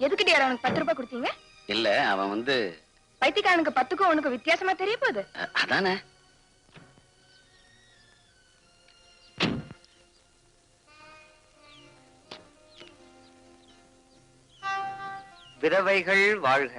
எதுக்கிட்ட அவனுக்கு 10 ரூபாய் கொடுத்தீங்க? இல்ல அவன் வந்து பைத்தியக்காரனுக்கு 10க்கும் உனக்கு வித்தியாசமா தெரிய போகுது. அதானே. விதவைகள் வாழ்க.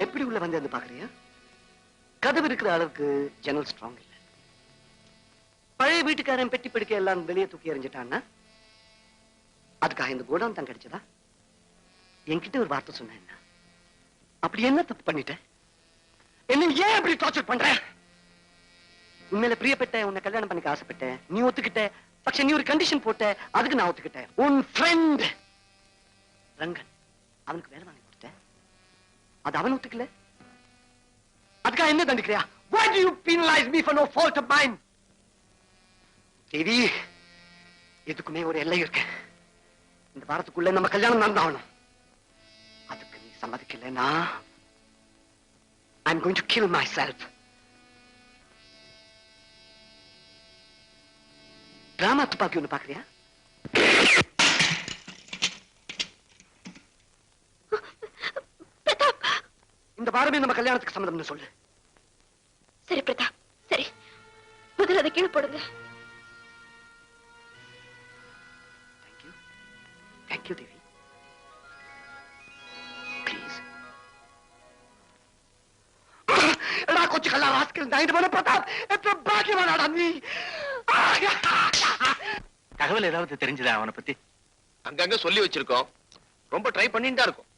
எப்படி உள்ள வந்து பாக்குறியா? கதவு இருக்கிற அளவுக்கு ஜன்னல் ஸ்ட்ராங் இல்ல. பழைய வீட்டுக்காரன் பெட்டி படுக்க எல்லாம் வெளியே தூக்கி எறிஞ்சிட்டான்னா அதுக்காக இந்த கோடான் தான் கிடைச்சதா? என்கிட்ட ஒரு வார்த்தை சொன்ன என்ன? அப்படி என்ன தப்பு பண்ணிட்ட? என்ன ஏன் அப்படி டார்ச்சர் பண்ற? உண்மையில பிரியப்பட்ட, உன்னை கல்யாணம் பண்ணிக்க ஆசைப்பட்ட, நீ ஒத்துக்கிட்ட. പക്ഷെ நீ ஒரு கண்டிஷன் போட்ட, அதுக்கு நான் ஒத்துக்கிட்டேன். உன் ஃப்ரெண்ட் ரங்கன் அவனுக்கு வேலை வாங்கி கொடுத்த, அது அவன் ஒத்துக்கல. அதுக்காக என்ன தண்டிக்கிறியா? Why do you penalize me for no fault of mine? தேவி, எதுக்குமே ஒரு எல்லை இருக்கு. இந்த வாரத்துக்குள்ள நம்ம கல்யாணம் நடந்தாகணும். அதுக்கு நீ சம்மதிக்கலனா I'm going to kill myself. Drama துப்பாக்கி ஒண்ணு பாக்குறியா? இந்த வாரமே நம்ம கல்யாணத்துக்கு சம்மதம்னு சொல்லு. சரி பிரதாப், சரி. முதல்ல அதை கீழே போடுங்க. Thank you, Devi. Please. எடா கொஞ்சம் கல்லா ராஸ்கல், நான் இது பண்ண பிரதாப், எത്ര பாக்கியவானாடா நீ. தகவல் ஏதாவது தெரிஞ்சதா அவனை பத்தி? அங்கங்க சொல்லி வச்சிருக்கோம். ரொம்ப ட்ரை பண்ணிட்டு தான் இருக்கோம்.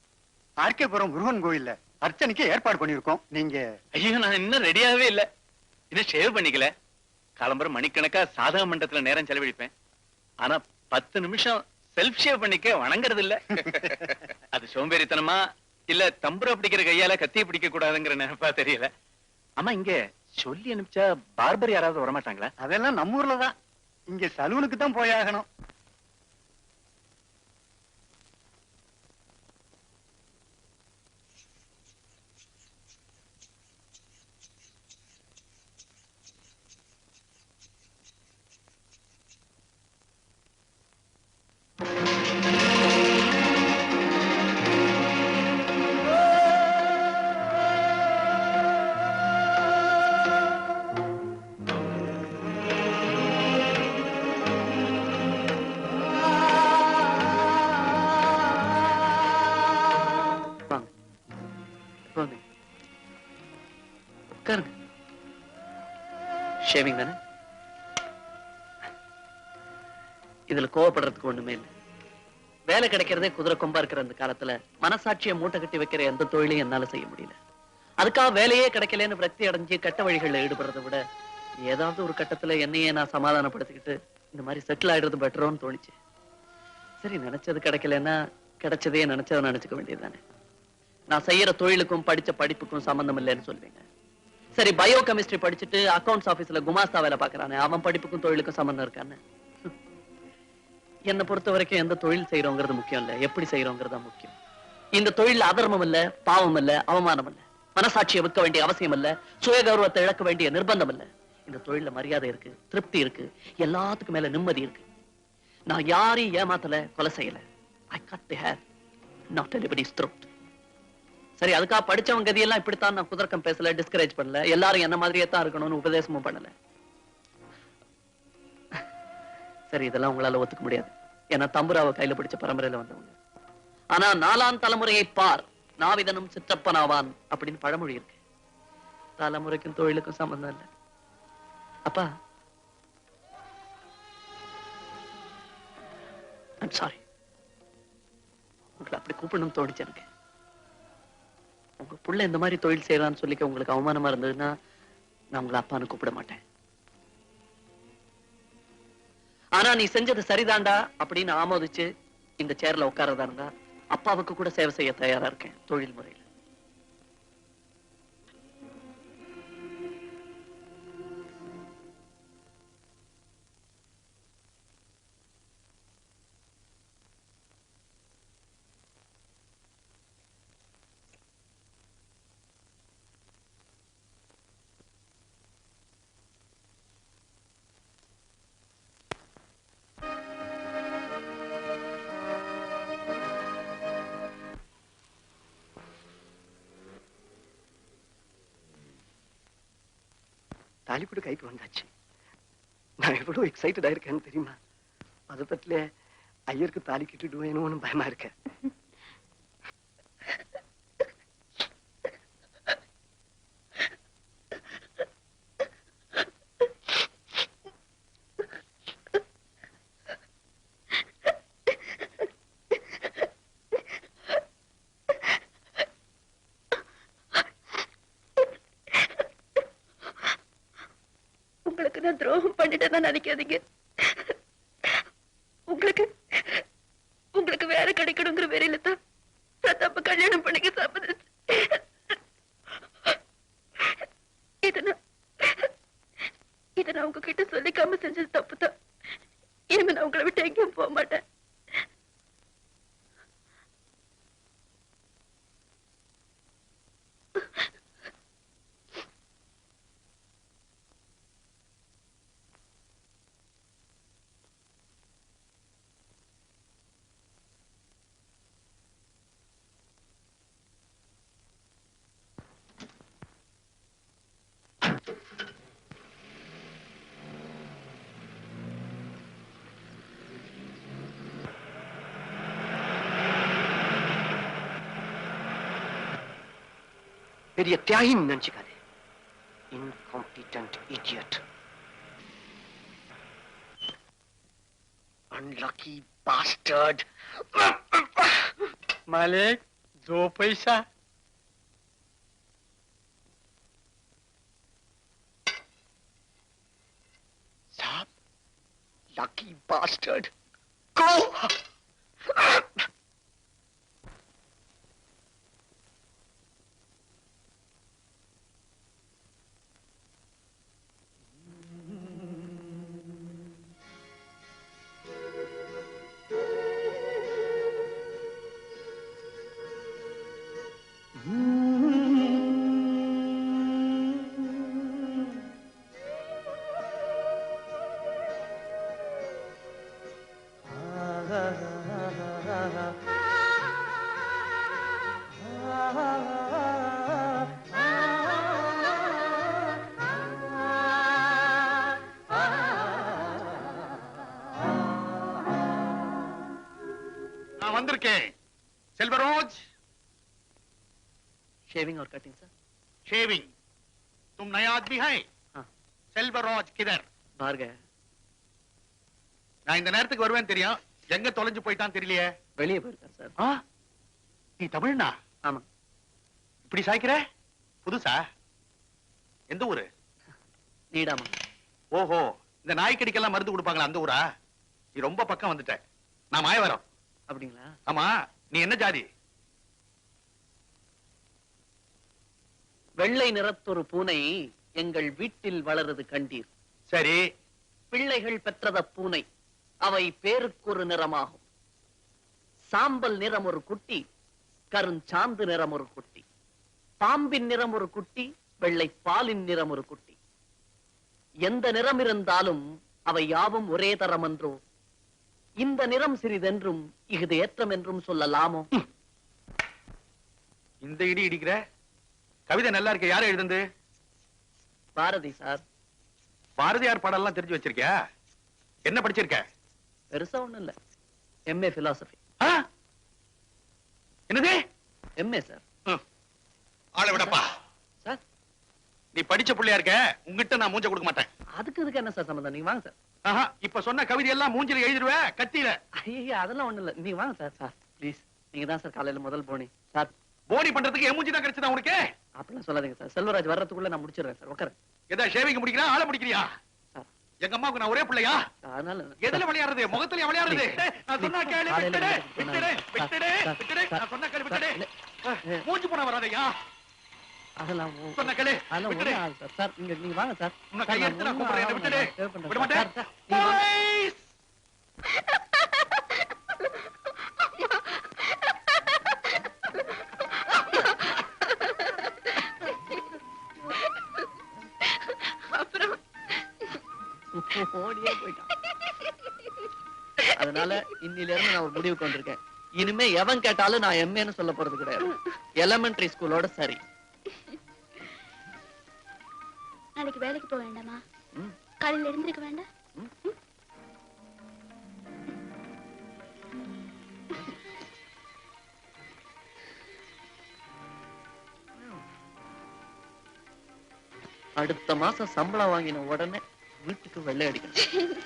ஆர்கேபுரம் முருகன் கோயில்ல அர்ச்சனைக்கு ஏற்பாடு பண்ணிருக்கோம். நீங்க? ஐயோ, நான் இன்னும் ரெடியாவே இல்ல. இன்னும் ஷேவ் பண்ணிக்கல. காலம்பரம் மணிக்கணக்கா சாதக மண்டபத்துல நேரம் செலவழிப்பேன். ஆனா 10 நிமிஷம் செல்ஃப் ஷேவ் பண்ணிக்க வணங்குறது இல்ல. அது சோம்பேறித்தனமா இல்ல தம்புர பிடிக்கிற கையால கத்திய பிடிக்க கூடாதுங்கிற நினைப்பா தெரியல. ஆமா, இங்க சொல்லி அனுப்பிச்சா பார்பர் யாராவது வரமாட்டாங்களா? அதெல்லாம் நம்ம ஊர்ல தான். இங்க சலூனுக்கு தான் போயாகணும். ஷேவிங் தானே? இதுல கோவப்படுறதுக்கு ஒண்ணுமே இல்லை. வேலை கிடைக்கிறதே குதிரை கொம்பா இருக்கிற அந்த காலத்துல மனசாட்சியை மூட்டை கட்டி வைக்கிற எந்த தொழிலையும் என்னால செய்ய முடியல. அதுக்காக வேலையே கிடைக்கலன்னு விரக்தி அடைஞ்சு கட்ட வழிகளில் ஈடுபடுறதை விட ஏதாவது ஒரு கட்டத்துல என்னையே நான் சமாதானப்படுத்திக்கிட்டு இந்த மாதிரி செட்டில் ஆயிடுறது பெட்டரோன்னு தோணுச்சு. சரி, நினைச்சது கிடைக்கலன்னா கிடைச்சதே நினைச்சதை நினைச்சுக்க வேண்டியதுதானே. நான் செய்யற தொழிலுக்கும் படிச்ச படிப்புக்கும் சம்பந்தம் இல்லைன்னு சொல்லுவீங்க. சரி, பயோ கெமிஸ்ட்ரி படிச்சுட்டு அக்கவுண்ட்ஸ் ஆபீஸ்ல குமாஸ்தா வேலை பாக்குறானே, அவன் படிப்புக்கும் தொழிலுக்கும் சம்பந்தம் இருக்கான்னு. என்னை பொறுத்த வரைக்கும் எந்த தொழில் செய்யறோங்கிறது முக்கியம் இல்ல, எப்படி செய்யறோங்கிறது தான் முக்கியம். இந்த தொழில் அதர்மம் இல்ல, பாவம் இல்ல, அவமானம் இல்ல, மனசாட்சியை விற்க வேண்டிய அவசியம் இல்ல, சுய கௌரவத்தை இழக்க வேண்டிய நிர்பந்தம் இல்ல. இந்த தொழில மரியாதை இருக்கு, திருப்தி இருக்கு, எல்லாத்துக்கும் மேல நிம்மதி இருக்கு. நான் யாரையும் ஏமாத்தல, கொலை செய்யல. I cut the hair, not anybody's throat. சரி, அதுக்காக படிச்சவங்க கதியெல்லாம் இப்படித்தான் நான் குதர்க்கம் பேசல, டிஸ்கரேஜ் பண்ணல, எல்லாரும் என்ன மாதிரியே தான் இருக்கணும்னு உபதேசமும் பண்ணல. சரி, இதெல்லாம் உங்களால ஒத்துக்க முடியாது. ஏன்னா தம்புராவை கையில பிடிச்ச பரம்பரையில வந்தவங்க. ஆனா 4ஆம் தலைமுறையை பார், நாவிதனும் சிற்றப்பனாவான் அப்படின்னு பழமொழி இருக்கு. தலைமுறைக்கும் தொழிலுக்கும் சம்பந்தம் இல்லை. அப்பா, I'm sorry. உங்களை அப்படி கூப்பிடணும்னு தோணுச்சு எனக்கு. உங்க புள்ள இந்த மாதிரி தொழில் செய்யறான்னு சொல்லிக்க உங்களுக்கு அவமானமா இருந்ததுன்னா நான் உங்களை அப்பான்னு கூப்பிட மாட்டேன். ஆனா நீ செஞ்சது சரிதாண்டா அப்படின்னு ஆமோதிச்சு இந்த சேர்ல உட்காரதா இருந்தா அப்பாவுக்கு கூட சேவை செய்ய தயாரா இருக்கேன் தொழில் முறையில். தாலிப்பூடு கைக்கு வந்தாச்சு. நான் எவ்வளவு எக்ஸைட்டடா இருக்கேன்னு தெரியுமா? பதட்டத்துல ஐயருக்கு தாலி கிட்டுடுவேணும்னு பயமா இருக்க. உங்களுக்கு நான் துரோகம் பண்ணிட்டேன்னு நினைக்காதீங்க. உங்களுக்கு வேற கிடைக்கணுங்கிற வேறையில தான் பிரதாப்ப கல்யாணம் பண்ணிக்க சம்மதிச்சு. இதை நான் உங்ககிட்ட சொல்லிக்காம செஞ்சது தப்புதான். இனிமே நான் உங்களை விட்டு எங்கேயும் போக மாட்டேன். பெரிய தியாகின்னு நினைச்சுக்காதே. Incompetent idiot. Unlucky bastard. मालिक 2 पैसा. Stop. Lucky bastard. Go. நான் வந்திருக்கேன். செல்வராஜ். शेविंग और कटिंग सर. शेविंग. तुम नया आदमी है? हाँ. செல்வராஜ் கிதர்? बाहर गया. நான் இந்த நேரத்துக்கு வருவேன் தெரியும். எங்க தொலைஞ்சு போயிட்டான் தெரியலையே. வெளியே போயிருக்கார் சார். நீ தமிழ்னா? ஆமா. இப்படி சாய்க்கிற? புதுசா? எந்த ஊரு? நீடாமா. ஓஹோ, இந்த நாய்க்கடிக்கெல்லாம் மருந்து கொடுப்பாங்களா அந்த ஊரா? நீ ரொம்ப பக்கம் வந்துட்ட. நான் மாயவரம். அப்படிங்களா? ஆமா, நீ என்ன ஜாதி? வெள்ளை நிறத்தொரு பூனை எங்கள் வீட்டில் வளருது கண்டீர். சரி. பிள்ளைகள் பெற்றத பூனை, அவை பேருக்கொரு நிறமாகும். சாம்பல் நிறம் ஒரு குட்டி, கருஞ்சாந்து நிறம் ஒரு குட்டி, பாம்பின் நிறம் ஒரு குட்டி, வெள்ளை பாலின் நிறம் ஒரு குட்டி. எந்த நிறம் இருந்தாலும் அவை யாவும் ஒரே தரம் என்றோ, இந்த நிறம் சிறிதென்றும் இஃது ஏற்றம் என்றும் சொல்லலாமோ? இந்த இடி இடிக்கிற கவிதை நல்லா இருக்க. யாரை எழுதுந்து? பாரதி சார். பாரதியார் பாடலாம் தெரிஞ்சு வச்சிருக்கியா? என்ன படிச்சிருக்க? பெருசா ஒண்ணும் இல்ல. M A philosophy. என்னது? M A sir. ஆளை விடப்பா சார். நீ படிச்ச புள்ளையா இருக்க, உங்ககிட்ட நான் மூஞ்ச கொடுக்க மாட்டேன். அதுக்கு என்ன சார் சம்பந்தம்? நீங்க வாங்க சார். இப்ப சொன்ன கவிதை எல்லாம் மூஞ்சில எழுதிடுவேன், கத்தியில. ஐயா அதெல்லாம் ஒண்ணும் இல்ல, நீங்க வாங்க சார். சார் ப்ளீஸ், நீங்க தான் சார் காலையில முதல் போனி சார். போனி பண்றதுக்கு என் மூஞ்சி தான் கிடைச்சதா உனக்கு? அப்படிலாம் சொல்லாதீங்க சார். செல்வராஜ் வர்றதுக்குள்ள நான் முடிச்சிடுறேன் சார். உட்காரு. ஏதா ஷேவிங் முடிக்கிறா, ஆளை முடிக்கிறியா? எங்க அம்மாவுக்கு நான் ஒரே பிள்ளையா? அதனால எதுல விளையாடுறது? முகத்துல விளையாடுறது? நான் சொன்னா கேளு, விட்டுடு, விட்டுடு, விட்டுடு, விட்டுடு. நான் சொன்னா கேளு, விட்டுடு. மூஞ்சி போன வராதையா? அதெல்லாம் சொன்னா கேளு, அதெல்லாம் விட்டுடு. ஒண்ணும் ஆகாது சார். சார் நீங்க வாங்க சார். உன்னை கையெடுத்து நான் கூப்பிடுறேன், விட்டுடு. விட மாட்டேன். சார், நீங்க வாங்க. Boys! அப்புறம் ஓடியே போயிட்டான். அதனால இன்னில இருந்து நான் ஒரு முடிவுக்கு வந்திருக்கேன். இனிமே எவன் கேட்டாலும் நான் எம்ஏன்னு சொல்ல போறது கிடையாது. எலிமெண்டரி ஸ்கூலோட சரி. நாளைக்கு வேலைக்கு போக வேண்டாமா? ம். காலையில எழுந்திருக்க வேண்டாம்? அடுத்த மாசம் சம்பளம் வாங்கின உடனே வீட்டுக்கு வெள்ளை அடிக்கணும்.